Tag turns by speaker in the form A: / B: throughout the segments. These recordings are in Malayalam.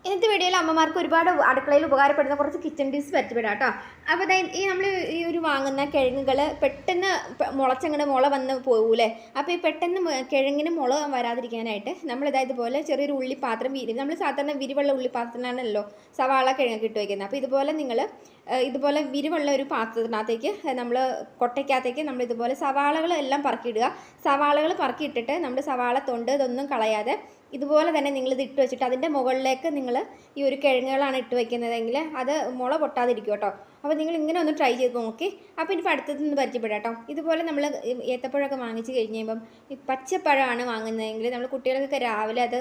A: ഇന്നത്തെ വീഡിയോയിൽ അമ്മമാർക്ക് ഒരുപാട് അടുക്കളയിൽ ഉപകാരപ്പെടുന്ന കുറച്ച് കിച്ചൺ ടിപ്സ് പരിചയപ്പെടാം കേട്ടോ. അപ്പോൾ നമ്മൾ ഈ ഒരു വാങ്ങുന്ന കിഴങ്ങുകൾ പെട്ടെന്ന് മുളച്ചങ്ങടെ മുള വന്ന് പോകൂലേ. അപ്പോൾ ഈ പെട്ടെന്ന് കിഴങ്ങിന് മുള വരാതിരിക്കാനായിട്ട് നമ്മൾ ഇതുപോലെ ചെറിയൊരു ഉള്ളിപ്പാത്രം നമ്മൾ സാധാരണ വിരിവുള്ള ഉള്ളിപ്പാത്രത്തിനാണല്ലോ സവാള കിഴങ്ങ് ഇട്ട് വയ്ക്കുന്നത്. അപ്പോൾ ഇതുപോലെ നിങ്ങൾ ഇതുപോലെ വിരിവുള്ള ഒരു പാത്രത്തിനകത്തേക്ക് നമ്മൾ കൊട്ടയ്ക്കകത്തേക്ക് നമ്മൾ ഇതുപോലെ സവാളകളെല്ലാം പറക്കിയിടുക. സവാളകൾ പറക്കിയിട്ടിട്ട് നമ്മൾ സവാള തൊണ്ട് ഇതൊന്നും കളയാതെ ഇതുപോലെ തന്നെ നിങ്ങളിത് ഇട്ട് വെച്ചിട്ട് അതിൻ്റെ മുകളിലേക്ക് നിങ്ങൾ ഈ ഒരു കിഴങ്ങുകളാണ് ഇട്ട് വയ്ക്കുന്നതെങ്കിൽ അത് മുള പൊട്ടാതിരിക്കും കേട്ടോ. അപ്പോൾ നിങ്ങൾ ഇങ്ങനെ ഒന്ന് ട്രൈ ചെയ്ത് നോക്കി. അപ്പോൾ ഇനി അടുത്തത് നിന്ന് പരിചയപ്പെടാം കേട്ടോ. ഇതുപോലെ നമ്മൾ ഏത്തപ്പഴമൊക്കെ വാങ്ങിച്ച് കഴിഞ്ഞ് കഴിയുമ്പം ഈ പച്ചപ്പഴമാണ് വാങ്ങുന്നതെങ്കിൽ നമ്മൾ കുട്ടികൾക്കൊക്കെ രാവിലെ അത്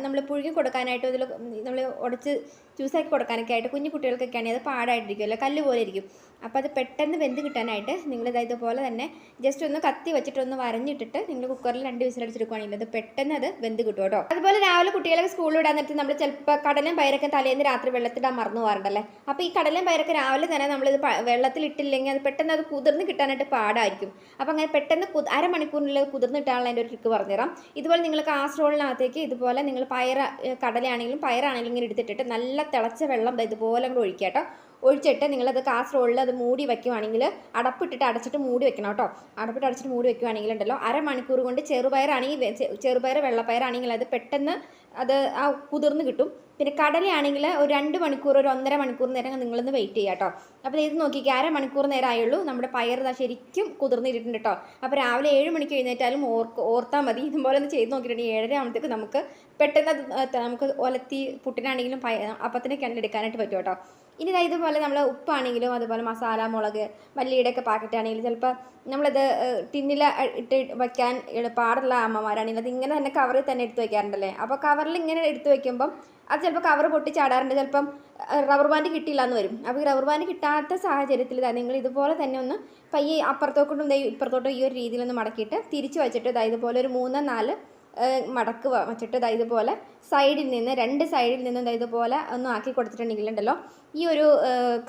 A: നമ്മൾ പുഴുങ്ങി കൊടുക്കാനായിട്ട് അതിൽ നമ്മൾ ഉടച്ച് ജ്യൂസാക്കി കൊടുക്കാനൊക്കെ ആയിട്ട് കുഞ്ഞു കുട്ടികൾക്കൊക്കെ ആണെങ്കിൽ അത് പാടായിട്ടിരിക്കുമല്ലോ, കല്ല് പോലെ ഇരിക്കും. അപ്പോൾ അത് പെട്ടെന്ന് വെന്ത് കിട്ടാനായിട്ട് നിങ്ങളിത് ഇതുപോലെ തന്നെ ജസ്റ്റ് ഒന്ന് കത്തി വെച്ചിട്ട് ഒന്ന് വരഞ്ഞിട്ടിട്ട് നിങ്ങൾ കുക്കറിൽ 2 വിസിലടിച്ചെടുക്കുകയാണെങ്കിൽ അത് പെട്ടെന്ന് അത് വെന്ത് കിട്ടും കേട്ടോ. അതുപോലെ രാവിലെ കുട്ടികളൊക്കെ സ്കൂളിൽ വിടാൻ നേരത്തെ നമ്മൾ ചിലപ്പോൾ കടലയും പയറൊക്കെ തലേന്ന് രാത്രി വെള്ളത്തിടാൻ മറന്നു പോകാറുണ്ടല്ലേ. അപ്പോൾ ഈ കടലയും പയറൊക്കെ രാവിലെ തന്നെ നമ്മളിത് വെള്ളത്തിലിട്ടില്ലെങ്കിൽ അത് പെട്ടെന്ന് അത് കുതിർന്ന് കിട്ടാനായിട്ട് പാടായിരിക്കും. അപ്പോൾ അങ്ങനെ പെട്ടെന്ന് അരമണിക്കൂറിനുള്ളിൽ കുതിർന്ന് കിട്ടാനുള്ള അതിൻ്റെ ഒരു ട്രിക്ക് പറഞ്ഞുതരാം. ഇതുപോലെ നിങ്ങൾ കാസറോളിനകത്തേക്ക് ഇതുപോലെ നിങ്ങൾ കടലയാണെങ്കിലും പയറാണെങ്കിലും ഇങ്ങനെ എടുത്തിട്ടിട്ട് നല്ല തിളച്ച വെള്ളം ഇതുപോലെ അങ്ങോട്ട് ഒഴിക്കുക കേട്ടോ. ഒഴിച്ചിട്ട് നിങ്ങളത് കാസറോളിൽ അത് മൂടി വയ്ക്കുവാണെങ്കിൽ അടപ്പിട്ടിട്ട് അടച്ചിട്ട് മൂടി വെക്കണം കേട്ടോ. അടപ്പിട്ട് അടച്ചിട്ട് മൂടി വയ്ക്കുവാണെങ്കിൽ ഉണ്ടല്ലോ അരമണിക്കൂർ കൊണ്ട് ചെറുപയർ വെള്ളപ്പയറാണെങ്കിൽ അത് പെട്ടെന്ന് അത് കുതിർന്ന് കിട്ടും. പിന്നെ കടലയാണെങ്കിൽ ഒരു 2 മണിക്കൂർ ഒരു 1.5 മണിക്കൂർ നേരം നിങ്ങളൊന്ന് വെയിറ്റ് ചെയ്യുക കേട്ടോ. അപ്പോൾ ഇത് നോക്കിക്കുക, അരമണിക്കൂർ നേരം ആയുള്ളൂ നമ്മുടെ പയർ ശരിക്കും കുതിർന്നിട്ടുണ്ട് കേട്ടോ. അപ്പോൾ രാവിലെ 7 മണിക്ക് എഴുന്നേറ്റാലും ഓർത്താൽ മതി. ഇതുപോലെ ഒന്ന് ചെയ്ത് നോക്കിയിട്ടുണ്ടെങ്കിൽ 7:30 ആകുമ്പോഴത്തേക്ക് നമുക്ക് പെട്ടെന്ന് നമുക്ക് ഒലത്തി പുട്ടിനാണെങ്കിലും അപ്പത്തിനൊക്കെ എടുക്കാനായിട്ട് പറ്റും കേട്ടോ. ഇനി ഇതുപോലെ നമ്മൾ ഉപ്പാണെങ്കിലും അതുപോലെ മസാല മുളക് മല്ലിയുടെയൊക്കെ പാക്കറ്റ് ആണെങ്കിലും ചിലപ്പോൾ നമ്മളത് ടിന്നിൽ ഇട്ട് വയ്ക്കാൻ പാടുള്ള അമ്മമാരാണെങ്കിൽ അത് ഇങ്ങനെ തന്നെ കവറിൽ തന്നെ എടുത്ത് വയ്ക്കാറുണ്ടല്ലേ. അപ്പോൾ കവറിൽ ഇങ്ങനെ എടുത്ത് വയ്ക്കുമ്പം അത് ചിലപ്പോൾ കവർ പൊട്ടിച്ചാടാറുണ്ട്, ചിലപ്പം റബ്ബർ ബാൻഡ് കിട്ടിയില്ല എന്ന് വരും. അപ്പോൾ ഈ റബ്ബർ ബാൻഡ് കിട്ടാത്ത സാഹചര്യത്തിൽ നിങ്ങൾ ഇതുപോലെ തന്നെ ഒന്ന് പയ്യെ അപ്പുറത്തോട്ടും ഇപ്പുറത്തോട്ടും ഈ ഒരു രീതിയിലൊന്ന് മടക്കിയിട്ട് തിരിച്ച് വെച്ചിട്ട് ഇതുപോലെ ഒരു 3-4 മടക്ക് വച്ചിട്ട് ഇതുപോലെ സൈഡിൽ നിന്ന് 2 സൈഡിൽ നിന്നും ഇതുപോലെ ഒന്ന് ആക്കി കൊടുത്തിട്ടുണ്ടെങ്കിലുണ്ടല്ലോ ഈ ഒരു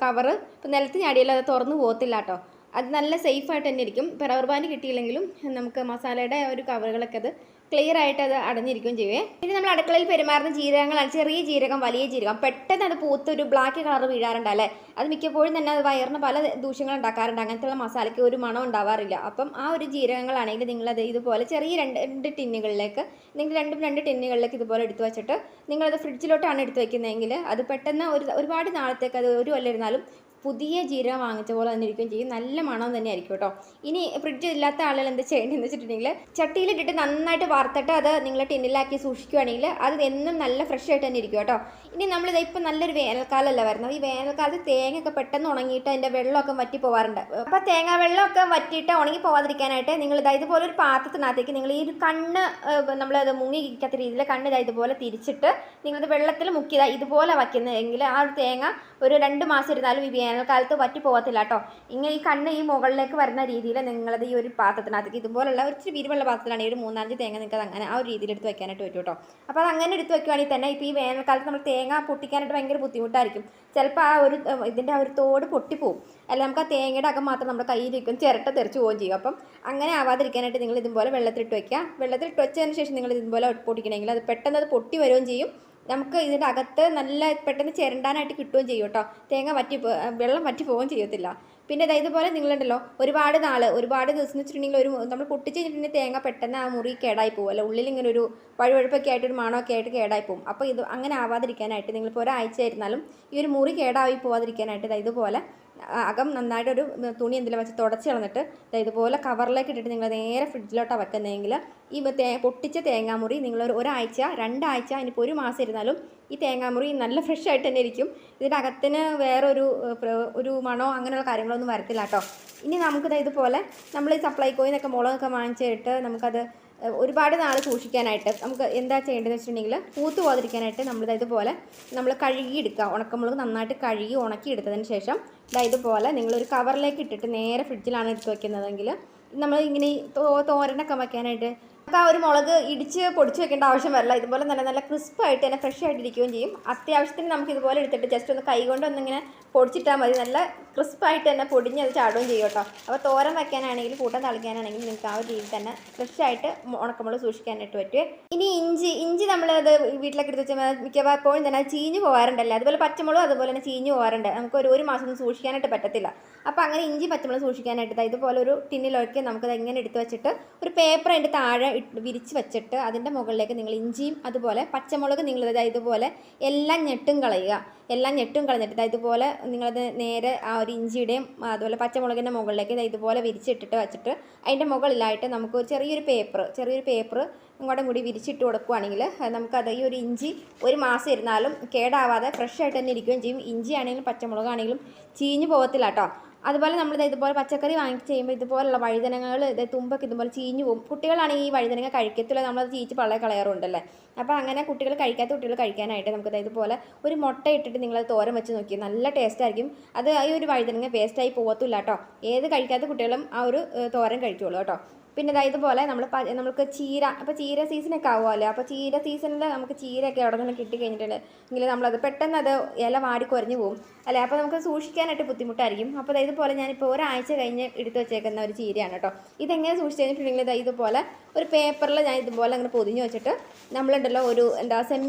A: കവറ് ഇപ്പം നിലത്ത് ചാടിയാലും അത് തുറന്നു പോകത്തില്ല കേട്ടോ. അത് നല്ല സേഫായിട്ട് തന്നെ ഇരിക്കും. ഇപ്പോൾ റബ്ബർ ബാൻഡ് കിട്ടിയില്ലെങ്കിലും നമുക്ക് മസാലയുടെ ഒരു കവറുകളൊക്കെ അത് ക്ലിയർ ആയിട്ട് അത് അടഞ്ഞിരിക്കുകയും ചെയ്യുവേ. ഇനി നമ്മൾ അടുക്കളയിൽ പെരുമാറുന്ന ജീരകങ്ങളാണ് ചെറിയ ജീരകം, വലിയ ജീരകം. പെട്ടെന്ന് അത് പൂത്ത് ഒരു ബ്ലാക്ക് കളർ വീഴാറുണ്ട് അല്ലേ. അത് മിക്കപ്പോഴും തന്നെ അത് വയറിന് പല ദൂഷ്യങ്ങൾ ഉണ്ടാക്കാറുണ്ട്. അങ്ങനത്തെയുള്ള മസാലയ്ക്ക് ഒരു മണം ഉണ്ടാവാറില്ല. അപ്പം ആ ഒരു ജീരകങ്ങളാണെങ്കിൽ നിങ്ങളത് ഇതുപോലെ ചെറിയ 2 ടിന്നുകളിലേക്ക് നിങ്ങൾ 2 ടിന്നുകളിലേക്ക് ഇതുപോലെ എടുത്തു വെച്ചിട്ട് നിങ്ങളത് ഫ്രിഡ്ജിലോട്ടാണ് എടുത്ത് വയ്ക്കുന്നതെങ്കിൽ അത് പെട്ടെന്ന് ഒരുപാട് നാളത്തേക്ക് അത് ഒരു കൊല്ലം ഇരുന്നാലും പുതിയ ജീരകം വാങ്ങിച്ച പോലെ തന്നെ ഇരിക്കുകയും ചെയ്യും. നല്ല മണം തന്നെ ആയിരിക്കും കേട്ടോ. ഇനി ഫ്രിഡ്ജ് ഇല്ലാത്ത ആളുകൾ എന്താ ചെയ്യേണ്ടതെന്ന് വെച്ചിട്ടുണ്ടെങ്കിൽ ചട്ടിയിലിട്ടിട്ട് നന്നായിട്ട് വറുത്തിട്ട് അത് നിങ്ങൾ ടിന്നിലാക്കി സൂക്ഷിക്കുകയാണെങ്കിൽ അത് എന്നും നല്ല ഫ്രഷ് ആയിട്ട് തന്നെ ഇരിക്കും കേട്ടോ. ഇനി നമ്മളിത് ഇപ്പം നല്ലൊരു വേനൽക്കാലമല്ല വരുന്നത്. ഈ വേനൽക്കാലത്ത് തേങ്ങയൊക്കെ പെട്ടെന്ന് ഉണങ്ങിയിട്ട് അതിൻ്റെ വെള്ളമൊക്കെ വറ്റി പോകാറുണ്ട്. അപ്പോൾ തേങ്ങാ വെള്ളമൊക്കെ വറ്റിയിട്ട് ഉണങ്ങി പോകാതിരിക്കാനായിട്ട് നിങ്ങൾ ഇതുപോലെ ഒരു പാത്രത്തിനകത്തേക്ക് നിങ്ങൾ ഈ ഒരു കണ്ണ് നമ്മളത് മുങ്ങിക്കാത്ത രീതിയിൽ കണ്ണ് ഇതുപോലെ തിരിച്ചിട്ട് നിങ്ങളത് വെള്ളത്തിൽ മുക്കി ഇതുപോലെ വയ്ക്കുന്നതെങ്കിൽ ആ ഒരു തേങ്ങ ഒരു 2 മാസം ഇരുന്നാലും ഈ വേനൽക്കാലത്ത് വറ്റി പോകത്തില്ല കേട്ടോ. ഇങ്ങനെ ഈ കണ്ണ് ഈ മുകളിലേക്ക് വരുന്ന രീതിയിൽ നിങ്ങളത് ഈ ഒരു പാത്രത്തിനകത്തേക്ക് ഇതുപോലുള്ള ഒരു വിരിവുള്ള പാത്രത്തിലാണെങ്കിൽ ഒരു 3-5 തേങ്ങ നിങ്ങൾക്ക് അങ്ങനെ ആ ഒരു രീതിയിൽ എടുത്ത് വെക്കാനായിട്ട് പറ്റും കേട്ടോ. അപ്പോൾ അത് അങ്ങനെ എടുത്ത് വെക്കുകയാണെങ്കിൽ തന്നെ ഇപ്പോൾ ഈ വേനൽക്കാലത്ത് നമ്മൾ തേങ്ങ പൊട്ടിക്കാനായിട്ട് ഭയങ്കര ബുദ്ധിമുട്ടായിരിക്കും. ചിലപ്പോൾ ആ ഒരു ഇതിൻ്റെ ആ ഒരു തോട് പൊട്ടിപ്പോവും. അല്ല നമുക്ക് ആ തേങ്ങയുടെ അകം മാത്രം നമ്മുടെ കയ്യിലിരിക്കും, ചിരട്ട തെറിച്ച് പോവുകയും ചെയ്യും. അപ്പം അങ്ങനെ ആവാതിരിക്കാനായിട്ട് നിങ്ങൾ ഇതുപോലെ വെള്ളത്തിലിട്ട് വയ്ക്കുക. വെള്ളത്തിലിട്ട് വെച്ചതിന് ശേഷം നിങ്ങൾ ഇതുപോലെ പൊട്ടിക്കണമെങ്കിൽ അത് പെട്ടെന്ന് അത് പൊട്ടി വരികയും ചെയ്യും. നമുക്ക് ഇതിൻ്റെ അകത്ത് നല്ല പെട്ടെന്ന് ചിരണ്ടാനായിട്ട് കിട്ടുകയും ചെയ്യും കേട്ടോ. തേങ്ങ വെള്ളം വറ്റി പോവുകയും ചെയ്യത്തില്ല. പിന്നെ ഇതുപോലെ നിങ്ങളുണ്ടല്ലോ ഒരുപാട് ദിവസം വെച്ചിട്ടുണ്ടെങ്കിൽ നമ്മൾ പൊട്ടിച്ച് കഴിഞ്ഞിട്ടുണ്ടെങ്കിൽ തേങ്ങ പെട്ടെന്ന് ആ മുറി കേടായി പോകും. അല്ല ഉള്ളിൽ ഇങ്ങനെ ഒരു വഴുവഴുപ്പൊക്കെ ആയിട്ട് ഒരു മണമൊക്കെ ആയിട്ട് കേടായി പോകും. അപ്പോൾ ഇത് അങ്ങനെ ആവാതിരിക്കാനായിട്ട് നിങ്ങളിപ്പോൾ ഒരാഴ്ച ആയിരുന്നാലും ഈ ഒരു മുറി കേടായി പോവാതിരിക്കാനായിട്ട് ഇതുപോലെ അകം നന്നായിട്ടൊരു തുണി എന്തെങ്കിലും വെച്ച് തുടച്ച് കളഞ്ഞിട്ട് ഇതുപോലെ കവറിലേക്ക് ഇട്ടിട്ട് നിങ്ങൾ നേരെ ഫ്രിഡ്ജിലോട്ടാണ് വെക്കുന്നതെങ്കിൽ ഈ പൊട്ടിച്ച തേങ്ങാമുറി നിങ്ങൾ ഒരാഴ്ച 2 ആഴ്ച ഇനിയിപ്പോൾ 1 മാസം ഇരുന്നാലും ഈ തേങ്ങാമുറി നല്ല ഫ്രഷ് ആയിട്ട് തന്നെ ഇരിക്കും. ഇതിൻ്റെ അകത്തിന് വേറൊരു മണോ അങ്ങനെയുള്ള കാര്യങ്ങളൊന്നും വരത്തില്ല കേട്ടോ. ഇനി നമുക്കിത് ഇതുപോലെ നമ്മൾ ഈ സപ്ലൈകോയിൽ നിന്നൊക്കെ മുളകൊക്കെ വാങ്ങിച്ചിട്ട് നമുക്കത് ഒരുപാട് നാൾ സൂക്ഷിക്കാനായിട്ട് നമുക്ക് എന്താ ചെയ്യേണ്ടതെന്ന് വെച്ചിട്ടുണ്ടെങ്കിൽ പൂത്ത് പോകാതിരിക്കാനായിട്ട് ഇതുപോലെ നമ്മൾ കഴുകിയെടുക്കുക. ഉണക്കമുളക് നന്നായിട്ട് കഴുകി ഉണക്കിയെടുത്തതിന് ശേഷം ഇതുപോലെ നിങ്ങളൊരു കവറിലേക്ക് ഇട്ടിട്ട് നേരെ ഫ്രിഡ്ജിലാണ് എടുത്ത് വയ്ക്കുന്നതെങ്കിൽ നമ്മൾ ഇങ്ങനെ തോരനൊക്കെ വയ്ക്കാനായിട്ട് ആ ഒരു മുളക് ഇടിച്ച് പൊടിച്ച് വെക്കേണ്ട ആവശ്യം വരില്ല. ഇതുപോലെ നല്ല നല്ല ക്രിസ്പായിട്ട് തന്നെ ഫ്രഷ് ആയിട്ട് ഇരിക്കുകയും ചെയ്യും. അത്യാവശ്യത്തിന് നമുക്ക് ഇതുപോലെ എടുത്തിട്ട് ജസ്റ്റ് ഒന്ന് കൈ കൊണ്ട് ഒന്നിങ്ങനെ പൊടിച്ചിട്ടാൽ മതി. നല്ല ക്രിസ്പായിട്ട് തന്നെ പൊടിഞ്ഞ് അത് ചാടുകയും ചെയ്യും കേട്ടോ. അപ്പോൾ തോരൻ വയ്ക്കാനാണെങ്കിലും കൂട്ടം തളിക്കാനാണെങ്കിലും നിങ്ങൾക്ക് ആ ഒരു രീതിയിൽ തന്നെ ഫ്രഷ് ആയിട്ട് ഉണക്കമുളക് സൂക്ഷിക്കാനായിട്ട് പറ്റുമേ. ഇനി ഇഞ്ചി നമ്മളത് വീട്ടിലൊക്കെ എടുത്ത് വെച്ചാൽ മിക്കപ്പോഴും തന്നെ അത് ചീഞ്ഞ് പോകാറുണ്ടല്ലേ. അതുപോലെ പച്ചമുളകും അതുപോലെ തന്നെ ചീഞ്ഞ് പോകാറുണ്ട്. നമുക്ക് ഒരു മാസം ഒന്നും സൂക്ഷിക്കാനായിട്ട് പറ്റത്തില്ല. അപ്പോൾ അങ്ങനെ ഇഞ്ചി പച്ചമുളക് സൂക്ഷിക്കാനായിട്ട് ഇതുപോലെ ഒരു ടിന്നിലൊക്കെ നമുക്കത് എങ്ങനെ എടുത്ത് വെച്ചിട്ട് ഒരു പേപ്പർ അതിൻ്റെ താഴെ വിരിച്ച് വെച്ചിട്ട് അതിൻ്റെ മുകളിലേക്ക് നിങ്ങൾ ഇഞ്ചിയും അതുപോലെ പച്ചമുളക് നിങ്ങളിത് ഇതുപോലെ എല്ലാം ഞെട്ടും കളയുക. എല്ലാം ഞെട്ടും കളഞ്ഞിട്ട് ഇതുപോലെ നിങ്ങളത് നേരെ ആ ഒരു ഇഞ്ചിയുടെയും അതുപോലെ പച്ചമുളകിൻ്റെ മുകളിലേക്ക് ഇതുപോലെ വിരിച്ചിട്ടിട്ട് വെച്ചിട്ട് അതിൻ്റെ മുകളിലായിട്ട് നമുക്ക് ഒരു ചെറിയൊരു പേപ്പർ ഇങ്ങോട്ടും കൂടി വിരിച്ചിട്ട് കൊടുക്കുകയാണെങ്കിൽ നമുക്കത് ഈ ഒരു ഇഞ്ചി ഒരു മാസം ഇരുന്നാലും കേടാവാതെ ഫ്രഷ് ആയിട്ട് തന്നെ ഇരിക്കുകയും ചെയ്യും. ഇഞ്ചി ആണെങ്കിലും പച്ചമുളകാണെങ്കിലും ചീഞ്ഞ് പോകത്തില്ല കേട്ടോ. അതുപോലെ നമ്മൾ ഇതുപോലെ പച്ചക്കറി വാങ്ങിച്ച് ചെയ്യുമ്പോൾ ഇതുപോലുള്ള വഴുതനങ്ങൾ തുമ്പൊക്കെ ഇതുപോലെ ചീഞ്ഞ് പോകും. കുട്ടികളാണെങ്കിൽ ഈ വഴുതനങ്ങ കഴിക്കത്തില്ല, നമ്മളത് ചീച്ച് പള്ളയെ കളയാറുണ്ടല്ലേ. അപ്പോൾ അങ്ങനെ കഴിക്കാത്ത കുട്ടികൾ കഴിക്കാനായിട്ട് നമുക്കത് ഇതുപോലെ ഒരു മുട്ട ഇട്ടിട്ട് നിങ്ങളത് തോരൻ വെച്ച് നോക്കി, നല്ല ടേസ്റ്റ് ആയിരിക്കും. അത് ഈ ഒരു വഴുതനങ്ങ വേസ്റ്റായി പോകത്തില്ല കേട്ടോ. ഏത് കഴിക്കാത്ത കുട്ടികളും ആ ഒരു തോരൻ കഴിച്ചോളൂ കേട്ടോ. പിന്നെ ഇതുപോലെ നമുക്ക് ചീര, അപ്പോൾ ചീര സീസണൊക്കെ ആവുമല്ലോ. അപ്പോൾ ചീര സീസണിൽ നമുക്ക് ചീരയൊക്കെ അവിടെ നിന്ന് കിട്ടിക്കഴിഞ്ഞിട്ടുണ്ടെങ്കിൽ നമ്മളത് പെട്ടെന്ന് അത് ഇല വാടി കുരഞ്ഞു പോകും അല്ലേ. അപ്പോൾ നമുക്ക് സൂക്ഷിക്കാനായിട്ട് ബുദ്ധിമുട്ടായിരിക്കും. അപ്പോൾ ഇതുപോലെ ഞാനിപ്പോൾ ഒരാഴ്ച കഴിഞ്ഞ് എടുത്ത് വെച്ചേക്കുന്ന ഒരു ചീരയാണ് കേട്ടോ. ഇതെങ്ങനെ സൂക്ഷിച്ച് കഴിഞ്ഞിട്ടുണ്ടെങ്കിൽ ഇതുപോലെ ഒരു പേപ്പറിൽ ഞാൻ ഇതുപോലെ അങ്ങനെ പൊതിഞ്ഞ് വെച്ചിട്ട് നമ്മളുണ്ടല്ലോ ഒരു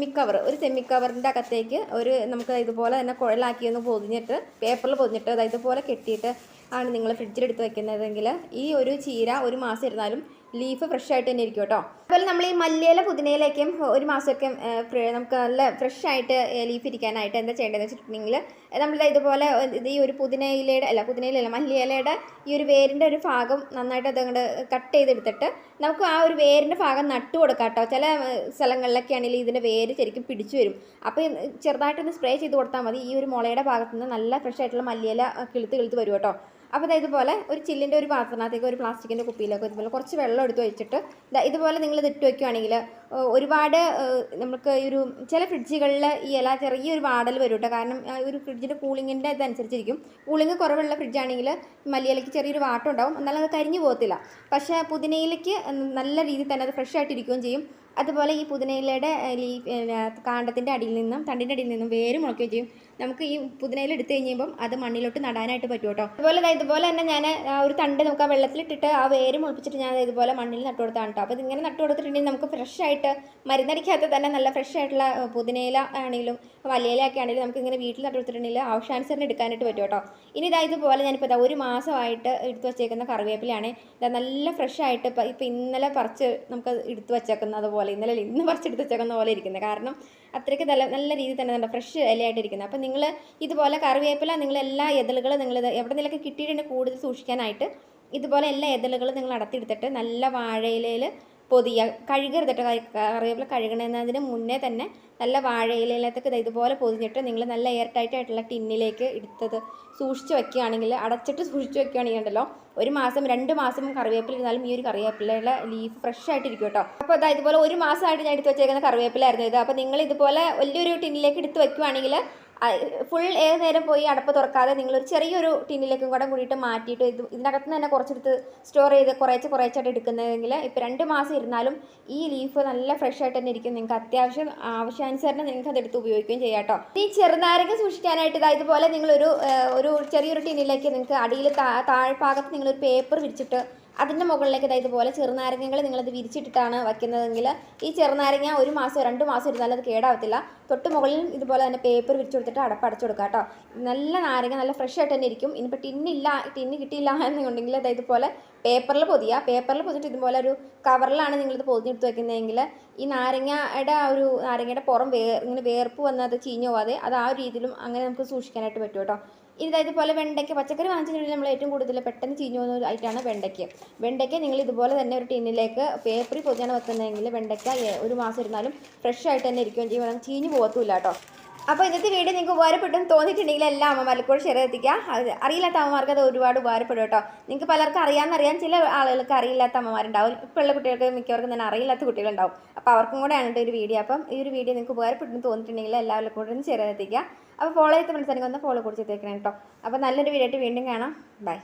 A: സെമി കവറിൻ്റെ അകത്തേക്ക് നമുക്ക് ഇതുപോലെ തന്നെ കുഴലാക്കി ഒന്ന് പൊതിഞ്ഞിട്ട് പേപ്പറിൽ പൊതിഞ്ഞിട്ട് ഇതുപോലെ കെട്ടിയിട്ട് ആണ് നിങ്ങൾ ഫ്രിഡ്ജിലെടുത്ത് വെക്കുന്നതെങ്കിൽ ഈ ഒരു ചീര ഒരു മാസം ഇരുന്നാലും ലീഫ് ഫ്രഷ് ആയിട്ട് തന്നെ ഇരിക്കും കേട്ടോ. അതുപോലെ നമ്മൾ ഈ മല്ലിയില പുതിനയിലേക്കും ഒരു മാസമൊക്കെ നമുക്ക് നല്ല ഫ്രഷ് ആയിട്ട് ലീഫ് ഇരിക്കാനായിട്ട് എന്താ ചെയ്യേണ്ടതെന്ന് വെച്ചിട്ടുണ്ടെങ്കിൽ നമ്മൾ ഇതുപോലെ ഈ ഒരു പുതിനയിലല്ല മല്ലിയിലയുടെ ഈ ഒരു വേരിൻ്റെ ഒരു ഭാഗം നന്നായിട്ട് അതങ്ങോട്ട് കട്ട് ചെയ്തെടുത്തിട്ട് നമുക്ക് ആ ഒരു വേരിൻ്റെ ഭാഗം നട്ടു കൊടുക്കാം കേട്ടോ. ചില സ്ഥലങ്ങളിലൊക്കെ ആണെങ്കിൽ ഇതിൻ്റെ വേര് ശരിക്കും പിടിച്ചു വരും. അപ്പോൾ ചെറുതായിട്ടൊന്ന് സ്പ്രേ ചെയ്ത് കൊടുത്താൽ മതി. ഈ ഒരു മുളയുടെ ഭാഗത്തു നിന്ന് നല്ല ഫ്രഷ് ആയിട്ടുള്ള മല്ലിയില കിളുത്ത് വരും കേട്ടോ. അപ്പോൾ ഇതുപോലെ ഒരു ചില്ലിൻ്റെ ഒരു പാത്രത്തിനകത്തേക്ക് ഒരു പ്ലാസ്റ്റിക്കിൻ്റെ കുപ്പിയിലൊക്കെ ഇതുപോലെ കുറച്ച് വെള്ളം എടുത്ത് വെച്ചിട്ട് ഇതുപോലെ നിങ്ങൾ ഇട്ട് വയ്ക്കുകയാണെങ്കിൽ ഒരുപാട് നമുക്ക് ചില ഫ്രിഡ്ജുകളിൽ ഈ ഇല ചെറിയൊരു വാടൽ വരും കേട്ടോ. കാരണം ഒരു ഫ്രിഡ്ജിൻ്റെ കൂളിങ്ങിൻ്റെ ഇതനുസരിച്ചിരിക്കും. കൂളിംഗ് കുറവുള്ള ഫ്രിഡ്ജാണെങ്കിൽ മല്ലിയിലയ്ക്ക് ചെറിയൊരു വാട്ടം ഉണ്ടാവും, എന്നാലും അത് കരിഞ്ഞു പോകത്തില്ല. പക്ഷേ പുതിനയിലേക്ക് നല്ല രീതിയിൽ തന്നെ അത് ഫ്രഷ് ആയിട്ട് ഇരിക്കുകയും ചെയ്യും. അതുപോലെ ഈ പുതിനയിലയുടെ കാണ്ടത്തിൻ്റെ അടിയിൽ നിന്നും തണ്ടിൻ്റെ അടിയിൽ നിന്നും വേര് മുളയ്ക്കുകയും ചെയ്യും. നമുക്ക് ഈ പുതിനയില എടുത്തു കഴിയുമ്പം അത് മണ്ണിലോട്ട് നടാനായിട്ട് പറ്റും കേട്ടോ. ഇതുപോലെ തന്നെ ഞാൻ ഒരു തണ്ട് നമുക്ക് ആ വെള്ളത്തിലിട്ടിട്ട് ആ വേര് മുളപ്പിച്ചിട്ട് ഞാൻ ഇതുപോലെ മണ്ണിൽ നട്ടു കൊടുത്താണ് കേട്ടോ. അപ്പോൾ ഇതിങ്ങനെ നട്ടു കൊടുത്തിട്ടുണ്ടെങ്കിൽ നമുക്ക് ഫ്രഷ് ആയിട്ട് മരുന്നടിക്കാത്ത തന്നെ നല്ല ഫ്രഷ് ആയിട്ടുള്ള പുതിനയില ആണെങ്കിലും മല്ലിയിലൊക്കെ ആണെങ്കിലും നമുക്ക് ഇങ്ങനെ വീട്ടിൽ നട്ടു കൊടുത്തിട്ടുണ്ടെങ്കിൽ ആവശ്യാനുസരണം എടുക്കാനായിട്ട് പറ്റും കേട്ടോ. ഇനി ഇതുപോലെ ഞാനിപ്പോൾ ഒരു മാസമായിട്ട് എടുത്തു വച്ചേക്കുന്ന കറിവേപ്പിലാണ്. നല്ല ഫ്രഷ് ആയിട്ട് ഇപ്പോൾ ഇന്നലെ പറിച്ച് നമുക്ക് എടുത്തു വച്ചേക്കുന്നത് പോലെ ഇന്ന് പറിച്ചെടുത്ത് വെച്ചേക്കുന്ന പോലെ ഇരിക്കുന്നത്. കാരണം അത്രയ്ക്ക് നല്ല രീതിയിൽ തന്നെ നല്ല ഫ്രഷ് ഇലയായിട്ടിരിക്കുന്നത്. അപ്പോൾ നിങ്ങൾ ഇതുപോലെ കറിവേപ്പില എല്ലാ ഇതളുകളും നിങ്ങൾ എവിടെ നിന്നൊക്കെ കിട്ടിയിട്ടുണ്ട് കൂടുതൽ സൂക്ഷിക്കാനായിട്ട് ഇതുപോലെ എല്ലാ ഇതളുകളും നിങ്ങൾ അടത്തിയെടുത്തിട്ട് നല്ല വാഴയിലയിൽ പൊതിയുക. കഴുകരുതിട്ട് കറിവേപ്പില കഴുകണതിന് മുന്നേ തന്നെ നല്ല വാഴയിലയിലത്തൊക്കെ ഇതുപോലെ പൊതിഞ്ഞിട്ട് നിങ്ങൾ നല്ല എയർ ടൈറ്റ് ആയിട്ടുള്ള ടിന്നിലേക്ക് എടുത്തത് സൂക്ഷിച്ച് വെക്കുകയാണെങ്കിൽ അടച്ചിട്ട് സൂക്ഷിച്ച് വെക്കുകയാണെങ്കിൽ ഉണ്ടല്ലോ ഒരു മാസം 2 മാസം കറിവേപ്പില ഇരുന്നാലും ഈ ഒരു കറിവേപ്പിലയുടെ ലീഫ് ഫ്രഷ് ആയിട്ടിരിക്കും കേട്ടോ. അപ്പോൾ ഇതുപോലെ ഒരു മാസമായിട്ട് ഞാൻ എടുത്ത് വെച്ചേക്കുന്ന കറിവേപ്പിലായിരുന്നു ഇത്. അപ്പോൾ നിങ്ങൾ ഇതുപോലെ വലിയൊരു ടിന്നിലേക്ക് എടുത്ത് വെക്കുകയാണെങ്കിൽ ഫുൾ ഏത് നേരം പോയി അടപ്പ് തുറക്കാതെ നിങ്ങളൊരു ചെറിയൊരു ടിന്നിലേക്കും കൂടെ കൂടിയിട്ട് മാറ്റിയിട്ട് ഇതിനകത്ത് തന്നെ കുറച്ചെടുത്ത് സ്റ്റോർ ചെയ്ത് കുറേച്ചായിട്ട് എടുക്കുന്നതെങ്കിൽ ഇപ്പോൾ 2 മാസം ഇരുന്നാലും ഈ ലീഫ് നല്ല ഫ്രഷ് ആയിട്ട് തന്നെ ഇരിക്കും. നിങ്ങൾക്ക് അത്യാവശ്യം ആവശ്യാനുസരണം നിങ്ങൾക്ക് അതെടുത്ത് ഉപയോഗിക്കുകയും ചെയ്യാം കേട്ടോ. ഈ ചെറുനാരങ്ങ സൂക്ഷിക്കാനായിട്ട് ഇതുപോലെ നിങ്ങളൊരു ചെറിയൊരു ടിന്നിലേക്ക് നിങ്ങൾക്ക് അടിയിൽ താഴ്ഭാഗത്ത് നിങ്ങളൊരു പേപ്പർ വിരിച്ചിട്ട് അതിൻ്റെ മുകളിലേക്ക് ഇതുപോലെ ചെറുനാരങ്ങകൾ നിങ്ങളത് വിരിച്ചിട്ടിട്ടാണ് വയ്ക്കുന്നതെങ്കിൽ ഈ ചെറുനാരങ്ങ 1 മാസം 2 മാസം ഇരുന്നാലും അത് കേടാവത്തില്ല. തൊട്ട് മുകളിൽ ഇതുപോലെ തന്നെ പേപ്പർ വിരിച്ചു കൊടുത്തിട്ട് അടച്ചു കൊടുക്കുക കേട്ടോ. നല്ല നാരങ്ങ നല്ല ഫ്രഷ് ആയിട്ട് തന്നെ ഇരിക്കും. ഇനിയിപ്പോൾ ടിന്ന് കിട്ടിയില്ല എന്നുണ്ടെങ്കിൽ ഇതുപോലെ പേപ്പറിൽ പൊതിഞ്ഞിട്ട് ഇതുപോലെ ഒരു കവറിലാണ് നിങ്ങളിത് പൊതിഞ്ഞെടുത്ത് വയ്ക്കുന്നതെങ്കിൽ ഈ നാരങ്ങയുടെ പുറം ഇങ്ങനെ വേർപ്പ് വന്നത് ചീഞ്ഞു പോവാതെ അത് ആ ഒരു രീതിയിലും അങ്ങനെ നമുക്ക് സൂക്ഷിക്കാനായിട്ട് പറ്റും കേട്ടോ. ഇതുപോലെ വെണ്ടയ്ക്ക പച്ചക്കറി വാങ്ങിച്ചിട്ടുണ്ടെങ്കിൽ നമ്മൾ ഏറ്റവും കൂടുതൽ പെട്ടെന്ന് ചീഞ്ഞു പോകുന്ന ഒരു ഐറ്റമാണ് വെണ്ടയ്ക്ക നിങ്ങൾ ഇതുപോലെ തന്നെ ഒരു ടിന്നിലേക്ക് പേപ്പറിൽ പൊതിഞ്ഞാണ് വെക്കുന്നതെങ്കിൽ വെണ്ടയ്ക്ക 1 മാസം ഇരുന്നാലും ഫ്രഷ് ആയിട്ട് തന്നെ ഇരിക്കുകയും ചെയ്യും, ചീഞ്ഞു പോകത്തുമില്ല കേട്ടോ. അപ്പോൾ ഇന്നത്തെ വീഡിയോ നിങ്ങൾക്ക് ഉപകാരപ്പെട്ടെന്ന് തോന്നിയിട്ടുണ്ടെങ്കിൽ എല്ലാ അമ്മമാർക്കും കൂടെ ഷെയർ എത്തിക്കുക. അറിയില്ലാത്ത അമ്മമാർക്ക് അത് ഒരുപാട് ഉപകാരപ്പെടും കേട്ടോ. നിങ്ങൾക്ക് പലർക്കും അറിയാം, ചില ആളുകൾക്ക് അറിയില്ലാത്ത അമ്മമാരുണ്ടാവും. ഇപ്പോൾ ഉള്ള കുട്ടികൾക്ക് മിക്കവർക്കും തന്നെ അറിയില്ലാത്ത കുട്ടികളുണ്ടാവും. അപ്പോൾ അവർക്കും കൂടെയാണ് ഒരു വീഡിയോ. അപ്പം ഈ ഒരു വീഡിയോ നിങ്ങൾക്ക് ഉപകാരപ്പെട്ടെന്ന് തോന്നിയിട്ടുണ്ടെങ്കിൽ എല്ലാവർക്കും കൂടെ ഒന്ന് ഷെയർ എത്തിക്കുക. അപ്പോൾ ഫോളോ ചെയ്ത ഫ്രണ്ട്സ് എനിക്ക് ഒന്ന് ഫോളോ കൂടി ചെയ്തേക്കണം കേട്ടോ. അപ്പോൾ നല്ലൊരു വീഡിയോ ആയിട്ട് വീണ്ടും കാണാം. ബൈ.